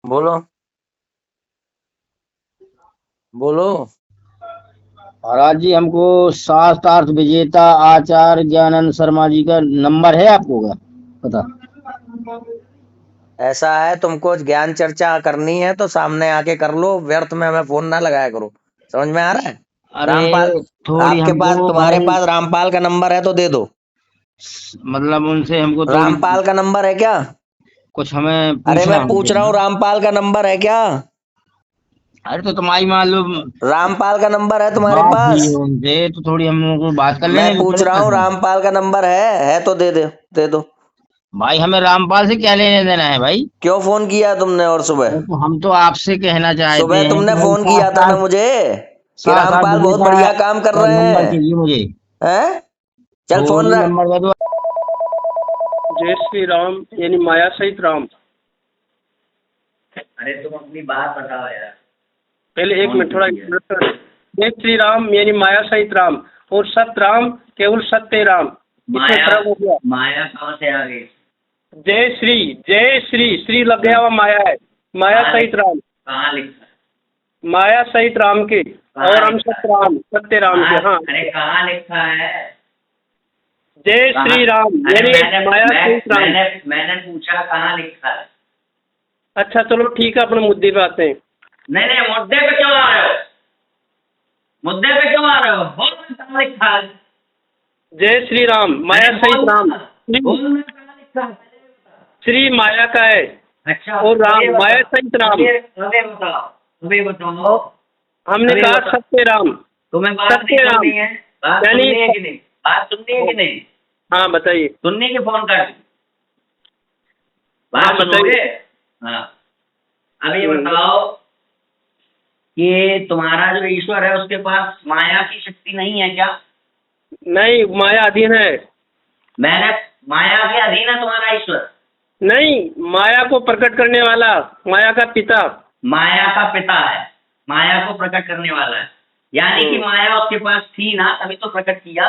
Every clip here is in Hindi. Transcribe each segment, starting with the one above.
बोलो बोलो। महाराज जी, हमको शास्त्रार्थ विजेता आचार्य ज्ञानंद शर्मा जी का नंबर है आपको का पता? ऐसा है, तुमको ज्ञान चर्चा करनी है तो सामने आके कर लो, व्यर्थ में हमें फोन ना लगाया करो। समझ में आ रहा है? अरे रामपाल, थोड़ी आपके हमको पास, तुम्हारे भाई, पास रामपाल का नंबर है तो दे दो। मतलब उनसे हमको थोड़ी रामपाल का नंबर है क्या? कुछ हमें अरे पूछना मैं है पूछ उनसे रहा हूँ, ना। रामपाल का नंबर है क्या? अरे तो तुम्हारी मालूम रामपाल का नंबर है तुम्हारे बात हुई पास? है उनसे, तो थोड़ी हम लोगों को बात कर मैं लेने पूछ बड़े रहा पास हूँ, में। रामपाल का नंबर है तो दे दे, दे दो। भाई हमें रामपाल से क्या लेने देना है भाई? क्यों फोन किया तुमने? और सुबह, तो हम तो आपसे कहना चाहते सुबह हैं तुमने कि भाई फोन किया था ना शास्त्रार्थ मुझे कि शास्त्रार्थ रामपाल बहुत विजेता बढ़िया काम कर का रहे नंबर हैं। चाहिए मुझे। हैं? चल फोन थोड़ी रख। नंबर दे दो। जय श्री राम यानी माया सहित राम। अरे तुम अपनी बात बताओ यार। पहले एक कौन मिनट, थोड़ा किसी है? जय श्री राम यानी माया सहित राम और सत राम केवल सत्य राम, इसमें माया, फर्क हो गया। माया कहाँ से आ गई? जय श्री श्री लग गया हुआ माया है। माया कहाँ सहित राम, कहाँ लिखा है? माया सहित राम के कहाँ और हम लिखा है? सत्य राम के। हाँ, अरे कहाँ लिखा है? जय कहाँ? श्री राम अरे यानी माया सहित राम। मैंने पूछा कहाँ लिखा है? अच्छा चलो ठीक है, अपने मुद्दे पे आते हैं। नहीं नहीं, मुद्दे पे क्यों आ रहे हो? मुद्दे पे क्यों आ रहे हो? बोल ना कहाँ लिखा है? जय श्री राम माया अरे सहित बोल राम, ना, बोल ना कहाँ लिखा है? श्री माया का है अच्छा, और अब राम ये माया बताओ, सहित राम। अबे बताओ, अबे बताओ, हमने अबे कहा बताओ। सत्य राम। तुम्हें बात नहीं सत्य राम सुननी है? बात यानी, सुननी है कि नहीं? बात सुननी है कि नहीं? हाँ बताइए। सुननी की फोन कर। हाँ बात बताइए। सुनोगे? हाँ। अब ये हम्म, बताओ कि तुम्हारा जो ईश्वर है उसके पास माया की शक्ति नहीं है क्या? नहीं, माया अधीन है। मैंने, माया के अधीन है तुम्हारा ईश्वर? नहीं, माया को प्रकट करने वाला, माया का पिता। माया का पिता है, माया को प्रकट करने वाला है, यानी कि माया उसके पास थी ना, तभी तो प्रकट किया।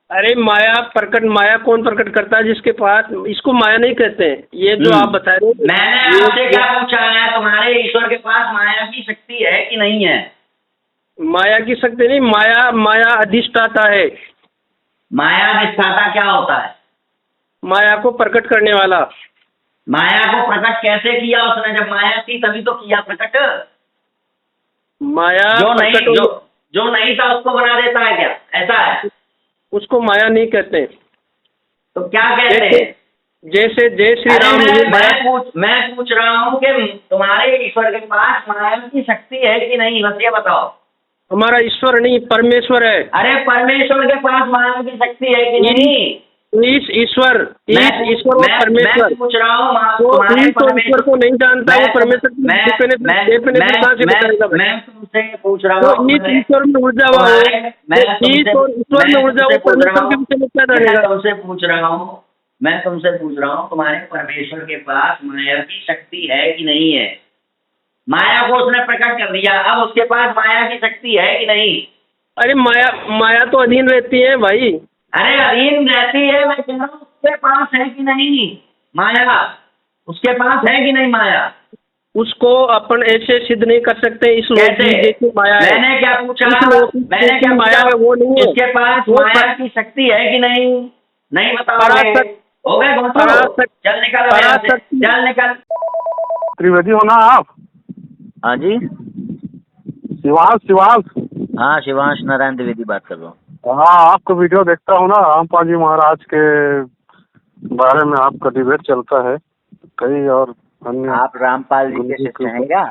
अरे माया कौन प्रकट करता है जिसके पास? इसको माया नहीं कहते हैं, ये जो आप बता रहे हो। मैंने आपसे क्या पूछा है? तुम्हारे ईश्वर के पास माया की शक्ति है कि नहीं है? माया की शक्ति नहीं, माया अधिष्ठाता है। माया अधिष्ठाता क्या होता है? माया को प्रकट करने वाला। माया को प्रकट कैसे किया उसने? जब माया थी तभी तो किया प्रकट। माया जो नहीं, प्रकट जो नहीं था उसको बना देता है क्या? ऐसा है? उसको माया नहीं कहते। तो क्या कहते जैसे हैं? जैसे जय श्री अरे राम ये माया। मैं पूछ रहा हूँ कि तुम्हारे ईश्वर के पास माया की शक्ति है कि नहीं, बस ये बताओ। हमारा ईश्वर नहीं, परमेश्वर है। अरे परमेश्वर के पास माया की शक्ति है कि नहीं? ईश्वर और मैं परमेश्वर। पूछ रहा हूँ तो तुम्हारे तो ईश्वर को नहीं जानता, वो परमेश्वर की डेफिनेशन कहाँ से बताएगा भाई? मैं तुमसे पूछ रहा तो हूँ, ईश्वर में उलझा हुआ हो, तो ईश्वर में उलझा हुआ परमेश्वर के विषय में क्या जानेगा? मैं तुमसे पूछ रहा हूँ तुम्हारे परमेश्वर के पास माया की शक्ति है कि नहीं है? माया को उसने प्रकट कर दिया, अब उसके पास माया की शक्ति है कि नहीं? अरे माया तो अधीन रहती है भाई। अरे अधीन रहती है, मैं कह रहा हूँ उसके पास है कि नहीं माया? उसके पास है कि नहीं माया? उसको अपन ऐसे सिद्ध नहीं कर सकते, इस लोक की जैसी माया है। मैंने क्या पूछा? मैंने क्या माया है वो नहीं है। उसके पास वो माया की शक्ति है कि नहीं? नहीं बताओगे? पराशक्ति, हो गए घोंसू? चल निकल अब यहाँ से, चल निकल। त्रिवेदी हो ना आप? हाँ जी, शिवांश। हाँ शिवांश नारायण द्विवेदी बात कर रहा हूँ। हाँ, आपका वीडियो देखता हूँ ना, रामपाल जी महाराज के बारे में आपका डिबेट चलता है, कई और अन्य आप रामपाल जी के शिष्य हैं क्या?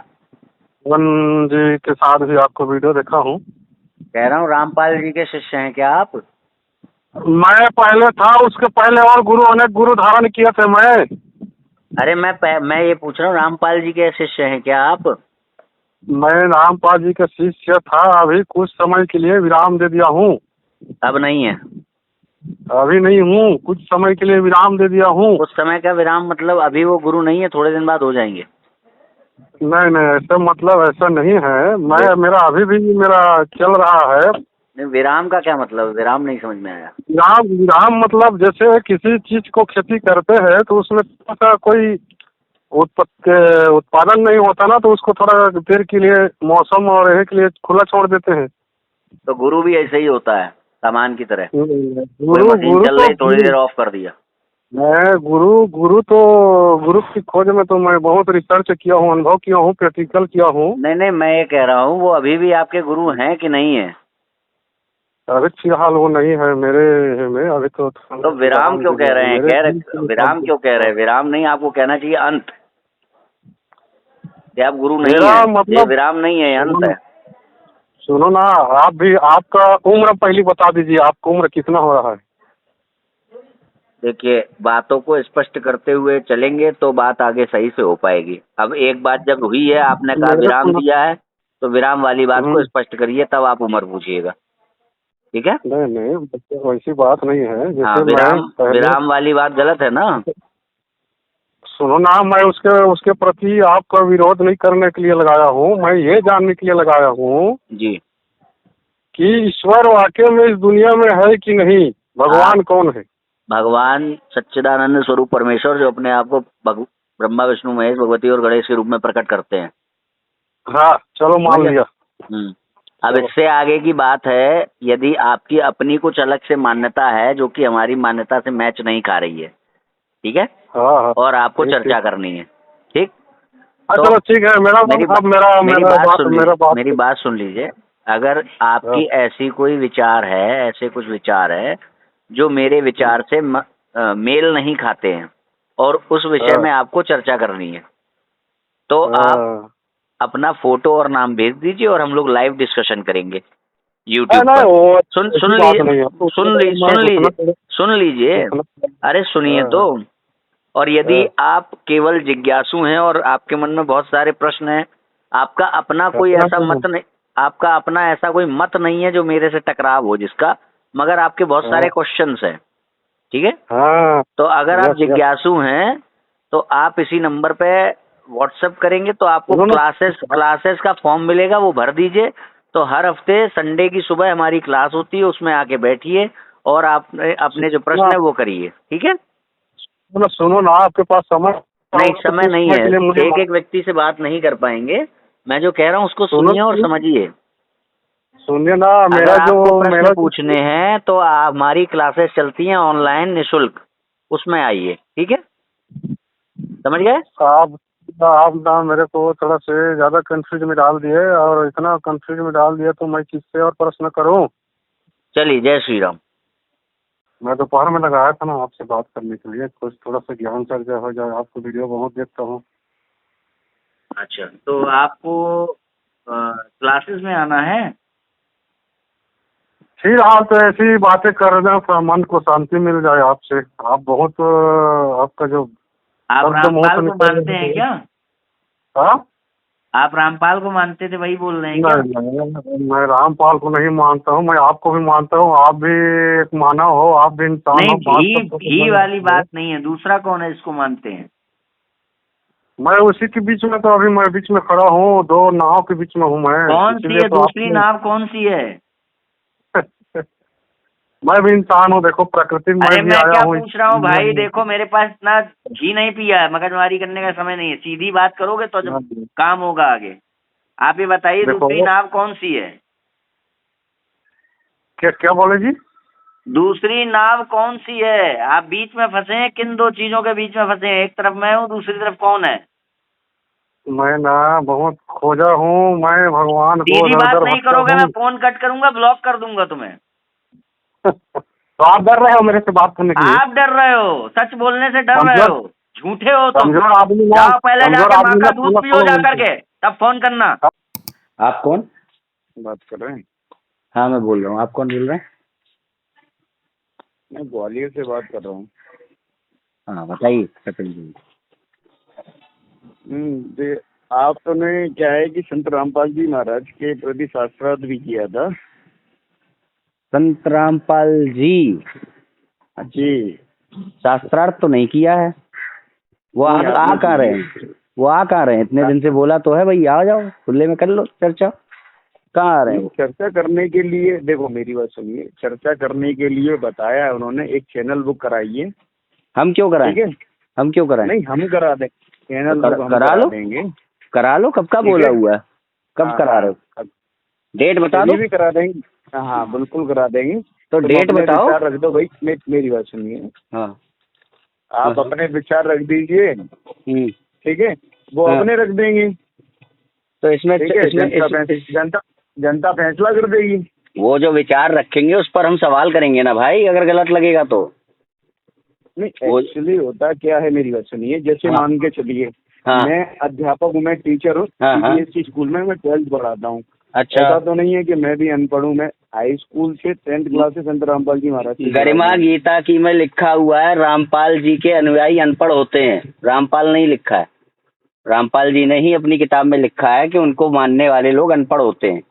वन जी के साथ भी आपको वीडियो देखा हूँ। कह रहा हूँ रामपाल जी के शिष्य हैं क्या आप? मैं पहले था, उसके पहले और गुरु, अनेक गुरु धारण किए थे मैं। अरे मैं ये पूछ रहा हूँ रामपाल जी के शिष्य हैं क्या आप? मैं रामपाल जी का शिष्य था, अभी कुछ समय के लिए विराम दे दिया हूँ। अब नहीं है? अभी नहीं हूँ, कुछ समय के लिए विराम दे दिया हूँ। उस समय का विराम मतलब अभी वो गुरु नहीं है, थोड़े दिन बाद हो जाएंगे? नहीं, ऐसा मतलब ऐसा नहीं है। मेरा अभी भी मेरा चल रहा है। विराम का क्या मतलब? विराम नहीं समझ में आया। विराम मतलब जैसे किसी चीज को खेती करते हैं तो उसमें थोड़ा सा कोई उत्पादन नहीं होता ना, तो उसको थोड़ा देर के लिए मौसम और यह के लिए खुला छोड़ देते हैं। तो गुरु भी ऐसे ही होता है, सामान की तरह। कोई गुरु मशीन गुरु चल तो रही, थोड़ी देर ऑफ कर दिया। मैं गुरु की खोज में तो मैं बहुत रिसर्च किया हूँ, अनुभव किया हूँ, प्रैक्टिकल किया हूँ। नहीं, मैं ये कह रहा हूँ वो अभी भी आपके गुरु हैं कि नहीं है? अभी फिलहाल वो नहीं है मेरे में, अभी तो विराम क्यों कह रहे हैं? विराम क्यों कह रहे हैं? विराम नहीं, आपको कहना चाहिए अंत। ये आप गुरु नहीं मेरा है, मतलब ये विराम नहीं है, ये अंत है। सुनो ना, आप भी आपका उम्र पहले बता दीजिए, आपका उम्र कितना हो रहा है? देखिए, बातों को स्पष्ट करते हुए चलेंगे तो बात आगे सही से हो पाएगी। अब एक बात जब हुई है, आपने कहा विराम दिया है, तो विराम वाली बात को स्पष्ट करिए, तब आप उम्र पूछिएगा, ठीक है? नहीं वैसी बात नहीं है। हाँ, जैसे विराम वाली बात गलत है ना। सुनो ना, मैं उसके प्रति आपका विरोध नहीं करने के लिए लगाया हूँ, मैं ये जानने के लिए लगाया हूँ जी कि ईश्वर वाकई में इस दुनिया में है कि नहीं, भगवान कौन है? भगवान सच्चिदानंद स्वरूप परमेश्वर, जो अपने आप को ब्रह्मा विष्णु महेश भगवती और गणेश के रूप में प्रकट करते हैं। हाँ चलो मान लिया। अब इससे आगे की बात है, यदि आपकी अपनी कुछ अलग से मान्यता है जो कि हमारी मान्यता से मैच नहीं खा रही है, ठीक है? हाँ, और आपको चर्चा करनी है, ठीक? तो चलो ठीक है। मेरी बात सुन लीजिए। अगर आपकी ऐसी कोई विचार है, ऐसे कुछ विचार है जो मेरे विचार से मेल नहीं खाते हैं और उस विषय में आपको चर्चा करनी है, तो आप अपना फोटो और नाम भेज दीजिए और हम लोग लाइव डिस्कशन करेंगे यूट्यूब पर। सुन लीजिए, अरे सुनिए तो। और यदि आप केवल जिज्ञासु हैं और आपके मन में बहुत सारे प्रश्न हैं, आपका अपना कोई ऐसा मत नहीं, आपका अपना ऐसा कोई मत नहीं है जो मेरे से टकराव हो जिसका, मगर आपके बहुत सारे क्वेश्चंस हैं, ठीक है? तो अगर आप जिज्ञासु हैं तो आप इसी नंबर पे व्हाट्सएप करेंगे तो आपको क्लासेस का फॉर्म मिलेगा, वो भर दीजिए। तो हर हफ्ते संडे की सुबह हमारी क्लास होती है, उसमें आके बैठिए और आप अपने जो प्रश्न है वो करिए, ठीक है? सुनो ना, आपके पास समय नहीं है, एक व्यक्ति से बात नहीं कर पाएंगे। मैं जो कह रहा हूँ उसको सुनिए और समझिए। सुनिए ना, मेरा पूछने हैं तो हमारी क्लासेस चलती हैं ऑनलाइन निःशुल्क, उसमें आइए, ठीक है? समझ गए? आप ना मेरे को थोड़ा से ज्यादा कंफ्यूज में डाल दिए, और इतना कंफ्यूज में डाल दिया तो मैं किससे और प्रश्न करूं? चलिए, जय श्री राम। मैं दोपहर में लगाया था ना आपसे बात करने के लिए, कुछ थोड़ा सा ज्ञान चर्चा हो जाए। आपको वीडियो बहुत देखता हूँ। अच्छा, तो आपको क्लासेस में आना है? ठीक, आप तो ऐसी बातें कर रहे हैं, मन को शांति मिल जाए आपसे। आप बहुत आपका जो आप रामपाल को मानते हैं क्या? हाँ, आप रामपाल को मानते थे, वही बोल रहे हैं क्या? नहीं, मैं रामपाल को नहीं मानता हूँ, मैं आपको भी मानता हूँ। आप भी एक मानव हो, आप भी इंसान हो। नहीं, भी वाली बात नहीं है। दूसरा कौन है इसको मानते हैं? मैं उसी के बीच में, तो अभी मैं बीच में खड़ा हूँ, दो नाव के बीच में हूँ मैं। कौन सी है दूसरी नाव? कौन सी है? मैं भी इंसान हूँ, देखो प्रकृति में मैं क्या पूछ रहा हूँ भाई, देखो मेरे पास इतना घी नहीं पिया है, मगजमारी करने का समय नहीं है। सीधी बात करोगे तो जब काम होगा आगे। आप ये बताइए दूसरी नाव कौन सी है? क्या बोले जी? दूसरी नाव कौन सी है? आप बीच में फंसे हैं, किन दो चीजों के बीच में फंसे हैं? एक तरफ मैं हूँ, दूसरी तरफ कौन है? मैं ना बहुत खोजा हूँ, मैं भगवान को। सीधी बात नहीं करोगे मैं फोन कट करूंगा, ब्लॉक कर दूंगा तुम्हें। तो आप डर रहे हो मेरे से बात करने के लिए? आप डर रहे हो, सच बोलने से डर रहे हो, झूठे हो तुम। जाओ पहले जाके माँ का दूध पियो जा करके, तब फोन करना। आप कौन बात कर रहे हैं? हाँ, मैं बोल रहा हूँ। आप कौन बोल रहे हैं? मैं ग्वालियर से बात कर रहा हूँ। हाँ बताइए कपिल जी। आपने क्या है कि संत रामपाल जी महाराज के प्रति शास्त्रार्थ भी किया था। संत रामपाल जी शास्त्रार्थ तो नहीं किया है। वो आ कहाँ रहे हैं? इतने दिन से बोला तो है भाई आ जाओ, खुले में कर लो चर्चा। कहाँ आ रहे हैं? चर्चा करने के लिए, देखो मेरी बात सुनिए, चर्चा करने के लिए बताया है उन्होंने, एक चैनल बुक कराइए। हम क्यों कराएं? ठीक है, हम क्यों कराएं? नहीं हम करा दें, चैनल तो बुक हम करा लो। देंगे। करा लो, कब का ठीक बोला है। हुआ है, कब हाँ, करा रहे हो, हाँ, डेट बता दो। अभी भी करा देंगे। हाँ बिल्कुल करा देंगे। तो तुम डेट अपने बताओ। विचार रख दो भाई, मेरी बात सुनिए। हाँ। आप हाँ। अपने विचार रख दीजिए, ठीक है, वो हाँ। अपने रख देंगे। तो इसमें ठीक है, जनता फैसला कर देगी। वो जो विचार रखेंगे उस पर हम सवाल करेंगे ना भाई, अगर गलत लगेगा तो। नहीं, एक्चुअली होता क्या है, मेरी बात सुनिए। जैसे हाँ। मान के चलिए, हाँ। मैं अध्यापक हूँ, मैं टीचर हूँ, हाँ, हाँ। CBSE स्कूल में मैं 12th पढ़ाता हूँ। अच्छा। ऐसा तो नहीं है कि मैं भी अनपढ़ हूँ। मैं हाई स्कूल से 10th क्लास से संत रामपाल जी महाराज से गरिमा पढ़ा हूँ। गीता की में लिखा हुआ है रामपाल जी के अनुयायी अनपढ़ होते हैं, रामपाल नहीं लिखा है। रामपाल जी ने ही अपनी किताब में लिखा है कि उनको मानने वाले लोग अनपढ़ होते हैं।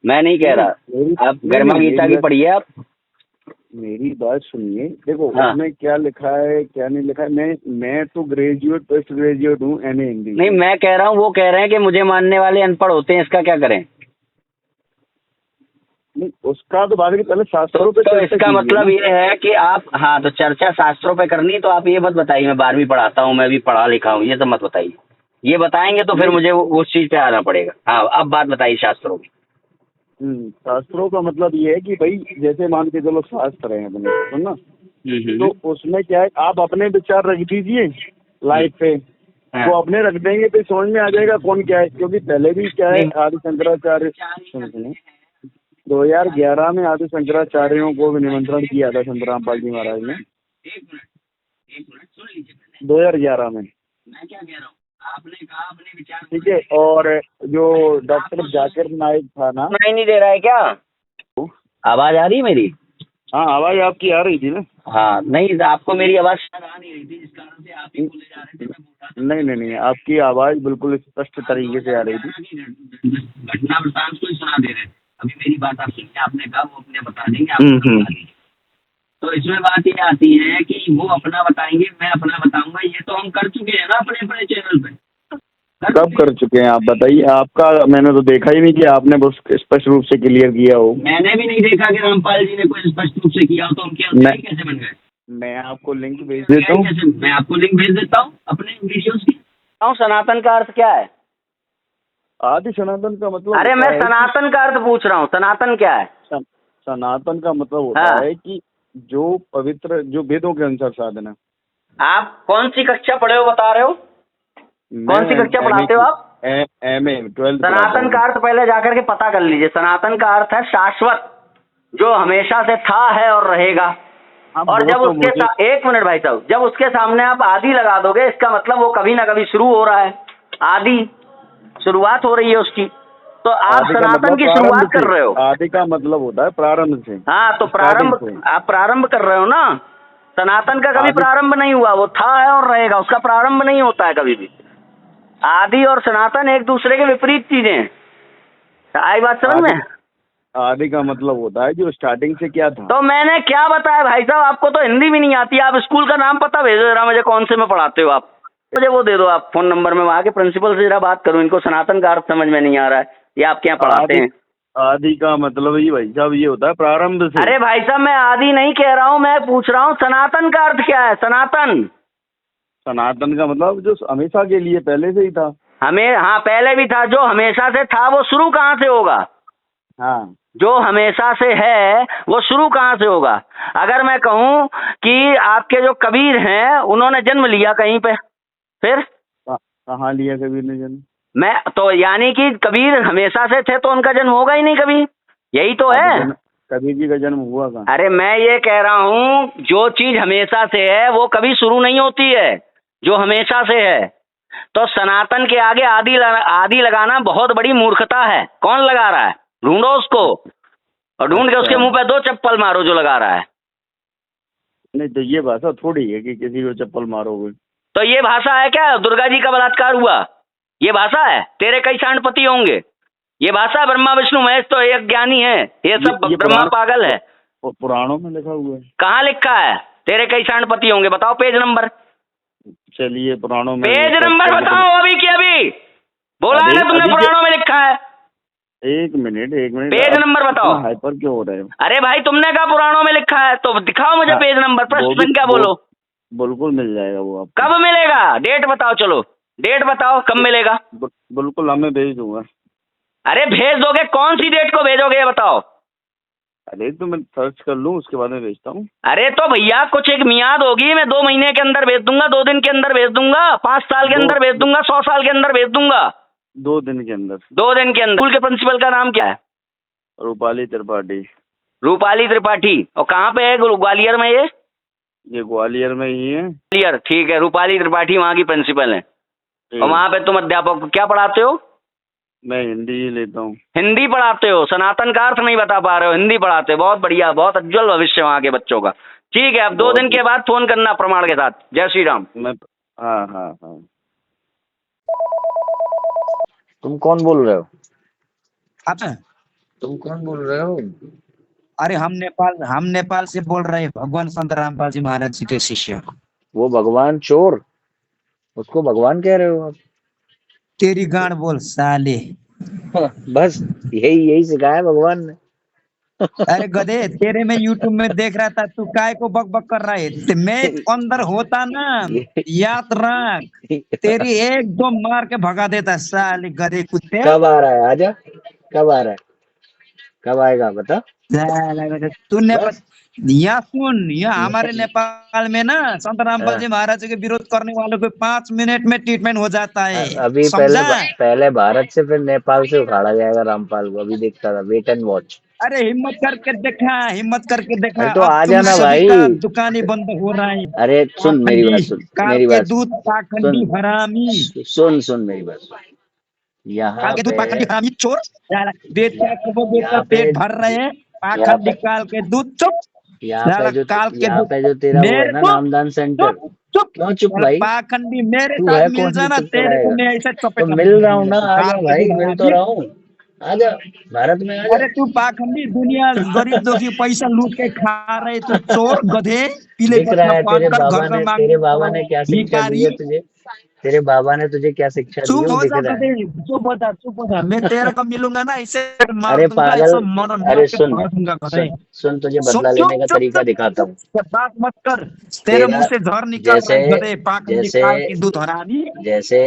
मैं नहीं कह रहा, आप गरिमा गीता की पढ़िए आप। मेरी बात सुनिए, देखो हाँ। उसमें क्या लिखा है क्या नहीं लिखा है। मैं तो ग्रेजुएट पोस्ट ग्रेजुएट हूँ MA हिंदी। नहीं, मैं कह रहा हूँ, वो कह रहे हैं कि मुझे मानने वाले अनपढ़ होते हैं, इसका क्या करें? नहीं, उसका तो बाद में पहले शास्त्रों पे तो चर्चा इसका कीजिए मतलब ना। ये है कि आप, हाँ, तो चर्चा शास्त्रों पे करनी है, तो आप ये मत बताइए मैं 12वीं पढ़ाता हूँ, मैं भी पढ़ा लिखा हूँ, ये सब मत बताइए। ये बताएंगे तो फिर मुझे उस चीज पे आना पड़ेगा। हाँ, अब बात बताइए शास्त्रों की। शास्त्रों का मतलब ये है कि भाई जैसे मान के चलो शास्त्र है अपने, सुन ना, तो उसमें क्या है, आप अपने विचार रख दीजिए लाइफ पे, हाँ। वो अपने रख देंगे तो समझ में आ जाएगा कौन क्या है। क्योंकि पहले भी क्या है, आदि शंकराचार्य 2011 में आदि शंकराचार्यों को भी निमंत्रण किया था संत रामपाल जी महाराज ने, 2011 में। मैं क्या कह रहा हूँ, आपने कहा अपने विचार, ठीक है। और जो डॉक्टर जाकिर नाइक था ना, नहीं दे रहा है क्या? आवाज आ रही है मेरी? हाँ आवाज आपकी आ रही थी ना। हाँ, नहीं, आपको मेरी आवाज शायद आ नहीं रही थी, जिस कारण से आप ही बोले जा रहे थे, मैं बोल रहा था। नहीं, आपकी आवाज बिल्कुल स्पष्ट तरीके से आ रही थी। घटना वृत्तांत को ही सुना दे रहे थे। अभी मेरी बात आप सुनिए, आपने कहा वो अपने बता देंगे, आप बता दीजिए। तो इसमें बात ये आती है कि वो अपना बताएंगे, मैं अपना बताऊंगा, ये तो हम कर चुके हैं ना अपने अपने चैनल पे। कब कर चुके हैं आप बताइए? आपका मैंने तो देखा ही नहीं कि आपने बस स्पष्ट रूप से क्लियर किया हो। मैंने भी नहीं देखा कि रामपाल जी ने कोई स्पष्ट रूप से किया हो, तो उनके अनुयायी कैसे बन गए? मैं आपको लिंक भेज देता हूँ। मैं आपको लिंक भेज देता हूँ अपने वीडियोस की। सनातन का अर्थ क्या है? आदि सनातन का मतलब, अरे मैं सनातन का अर्थ पूछ रहा हूँ, सनातन क्या है? सनातन का मतलब होता है कि जो पवित्र, जो वेदों के अनुसार साधना। आप कौन सी कक्षा पढ़े हो बता रहे हो? कौन सी कक्षा पढ़ाते हो आप? MA 12th। सनातन का अर्थ पहले जाकर के पता कर लीजिए। सनातन का अर्थ है शाश्वत, जो हमेशा से था, है और रहेगा। और जब उसके साथ, एक मिनट भाई साहब, जब उसके सामने आप आदि लगा दोगे, इसका मतलब वो कभी ना कभी शुरू हो रहा है। आदि, शुरुआत हो रही है उसकी। तो आप सनातन की शुरुआत कर रहे हो। आदि का मतलब होता है प्रारंभ से। हाँ, तो प्रारंभ, आप प्रारंभ कर रहे हो ना। सनातन का कभी प्रारंभ नहीं हुआ, वो था, है और रहेगा, उसका प्रारंभ नहीं होता है कभी भी। आदि और सनातन एक दूसरे के विपरीत चीजें हैं। आई बात समझ में? आदि का मतलब होता है जो स्टार्टिंग से क्या था। तो मैंने क्या बताया भाई साहब, आपको तो हिंदी भी नहीं आती। आप स्कूल का नाम पता भेजो जरा मुझे, कौन से में पढ़ाते हो आप, मुझे वो दे दो आप फोन नंबर में, वहाँ के प्रिंसिपल से जरा बात करूँ। इनको सनातन का अर्थ समझ में नहीं आ रहा है, ये आपके यहाँ पढ़ाते हैं। आदि का मतलब ही भाई साहब ये होता है प्रारंभ से। अरे भाई साहब, मैं आदि नहीं कह रहा हूँ, मैं पूछ रहा हूँ सनातन का अर्थ क्या है? सनातन, सनातन का मतलब जो हमेशा के लिए पहले से ही था। हाँ, पहले भी था। जो हमेशा से था वो शुरू कहाँ से होगा? हाँ, जो हमेशा से है वो शुरू कहाँ से होगा? अगर मैं कहूँ कि आपके जो कबीर हैं उन्होंने जन्म लिया कहीं पे, फिर कहाँ लिया कबीर ने जन्म? मैं तो, यानी कि कबीर हमेशा से थे तो उनका जन्म होगा ही नहीं कभी, यही तो है। कबीर जी का जन्म हुआ कहाँ? अरे मैं ये कह रहा हूँ, जो चीज हमेशा से है वो कभी शुरू नहीं होती है, जो हमेशा से है। तो सनातन के आगे आदि लगाना बहुत बड़ी मूर्खता है। कौन लगा रहा है? ढूंढो उसको, और ढूंढ के उसके मुंह पे 2 चप्पल मारो जो लगा रहा है। नहीं तो ये भाषा थोड़ी है कि किसी को चप्पल मारोगे। तो ये भाषा है क्या? दुर्गा जी का बलात्कार हुआ, ये भाषा है? तेरे कई सांडपति होंगे, ये भाषा? ब्रह्मा विष्णु महेश तो एक ज्ञानी है, ये सब ब्रह्मा पागल है। पुराणों में लिखा हुआ है। कहाँ लिखा है तेरे कई सांडपति होंगे? बताओ पेज नंबर। चलिए पुराणों में पेज नंबर बताओ, अभी की अभी बोला है ना तुमने, पुराणों में लिखा है। एक मिनट पेज नंबर बताओ। हाइपर क्यों हो रहे हो? अरे भाई तुमने कहा पुराणों में लिखा है, तो दिखाओ मुझे पेज नंबर, प्रश्न संख्या बोलो। बिल्कुल मिल जाएगा वो आपको। कब मिलेगा? डेट बताओ, चलो डेट बताओ कब मिलेगा। बिल्कुल हमें भेज दूंगा। अरे भेज दोगे, कौन सी डेट को भेजोगे ये बताओ। अरे तो मैं सर्च कर लूँ उसके बाद में भेजता हूँ। अरे तो भैया कुछ एक मियाद होगी, मैं 2 महीने के अंदर भेज दूंगा, 2 दिन के अंदर भेज दूंगा, 5 साल के अंदर भेज दूंगा, 100 साल के अंदर भेज दूंगा। 2 दिन के अंदर। 2 दिन के अंदर। स्कूल के प्रिंसिपल का नाम क्या है? रूपाली त्रिपाठी। रूपाली त्रिपाठी। और कहाँ पे है? ग्वालियर में ये ग्वालियर में ही है। ग्वालियर, ठीक है। रूपाली त्रिपाठी वहाँ की प्रिंसिपल है। और वहाँ पे तुम अध्यापक क्या पढ़ाते हो? मैं हिंदी ही लेता हूँ। हिंदी पढ़ाते हो? सनातन का अर्थ नहीं बता पा रहे हो, हिंदी पढ़ाते हो। बहुत बढ़िया, बहुत उज्जवल भविष्य वहाँ के बच्चों का। ठीक है, अब 2 दिन के बाद फोन करना प्रमाण के साथ। जय श्री राम। मैं हाँ हाँ हाँ। तुम कौन बोल रहे हो? अच्छा, तुम कौन बोल रहे हो? अरे हम नेपाल से बोल रहे हैं, भगवान संत रामपाल जी महाराज जी के शिष्य। वो भगवान चोर, उसको भगवान कह रहे हो आप? तेरी गांड बोल साले। बस यही सिखाया भगवान ने। अरे गधे, तेरे में यूट्यूब में देख रहा था, तू काय को बक बक कर रहा है? मैं अंदर होता ना, याद रख, तेरी 1-2 मार के भगा देता साले गधे कुत्ते। कब आ रहा है? आजा, कब आ रहा है? कब आएगा बता। तू नेपाल, यहाँ सुन, यहाँ हमारे नेपाल में ना संत रामपाल जी महाराज के विरोध करने वालों को 5 मिनट में ट्रीटमेंट हो जाता है। अभी समझा? पहले भारत से फिर नेपाल से उखाड़ा जाएगा रामपाल को। अभी देखता था, वेट एंड वॉच। अरे हिम्मत करके देखा, हिम्मत करके देखा। अरे तो अब आ तुम जाना सभी भाई। का दुकानें बंद हो रहा है। अरे सुन मेरी बात, सुन काल मेरी के बात, दूध पाखंडी हरामी। सुन मेरी बात। यहाँ काल के दूध पाखंडी पे हरामी चोर। बेटा को बेटा यहाँ पे पेट भर रहे हैं, पाखंडी काल के दूध। चुप। काल के यहाँ दूध पे जो तेरा वो है मेरे ना को नामदान सेंटर, चुप चुप। क्यों चुप भाई? पाखंडी मेरे तू साथ है मिल कौन जाना, चुप तेरे को कराएगा? मैं ऐसे तो चपेट मिल रहा हूँ ना, आजा काल के भाई, दूध मिल तो हरामी। रहा हूँ। आजा, भारत में आजा। अरे तू पाखंडी, दुनिया गरीब दुखी पैसा लूट के खा रहे, तू चोर गधे, पीले दिख बोतल रहा है पहन कर घर में तेरे मांगने बाबा वाला ने क्या शिक्षा दी भिखारी। है तुझे? तेरे बाबा ने तुझे क्या शिक्षा दी है, चुप वो हो दिख जा रहा है। गधे, चुप हो जा। मैं तेरे को मिलूंगा ना, इसे मार अरे दूंगा, पागल, ऐसा मरण अरे मार के सुन भगा दूंगा गधे। सुन तुझे चुप बदला लेने चुप का चुप तरीका चुप दिखाता हूँ। चुप, बात मत कर। तेरे तेरा मुंह से जहर निकल रहा जैसे है गधे, पाखंडी जैसे काल की दूध हरामी। जैसे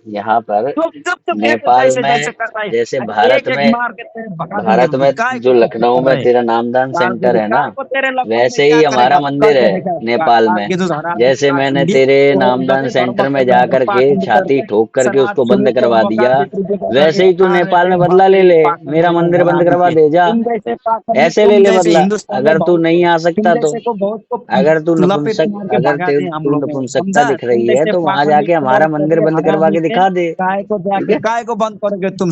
यहाँ पर चुप चुप चुप, नेपाल जैसे में, कर रहा है। जैसे अरे एक एक मार के तेरे भगा भारत दूंगा, में काय जो को लखनऊ कर में रहे? तेरा नामदान सेंटर है ना, काल को तेरे लखनऊ में वैसे क्या ही हमारा करेगा? मंदिर करके है देखा। नेपाल काल में। के दूध हरामी, जैसे मैंने पाखंडी, तेरे चोर नामदान गधे, सेंटर धर्म में के जा नाम पे करके पाखंडी छाती करके ठोक करके समाज उसको बंद चोर करवा बका दिया, बिक्री बेचा वैसे करके ही तू खा रहे नेपाल थे में बदला ले बाकी ले, पाखंडी मेरा मंदिर बंद हरामी करवा के। दे जा। तुम जैसे पाखंडी, ऐसे ले तुम ले जैसे बदला। हिंदुस्तान में अगर तू बहुत, नहीं आ तुम सकता तो, जैसे को बहुत को अगर तू लपेट मार के अगर भगाते हैं हम तू लोग। नपुंसकता समझा? दिख तुम रही है जैसे तो वहां पाखंडी जाके चोर हमारा मंदिर गधे बंद करवा हरामी के के दिखा दे। काय को ठीक जाके है? काय को बंद करोगे तुम?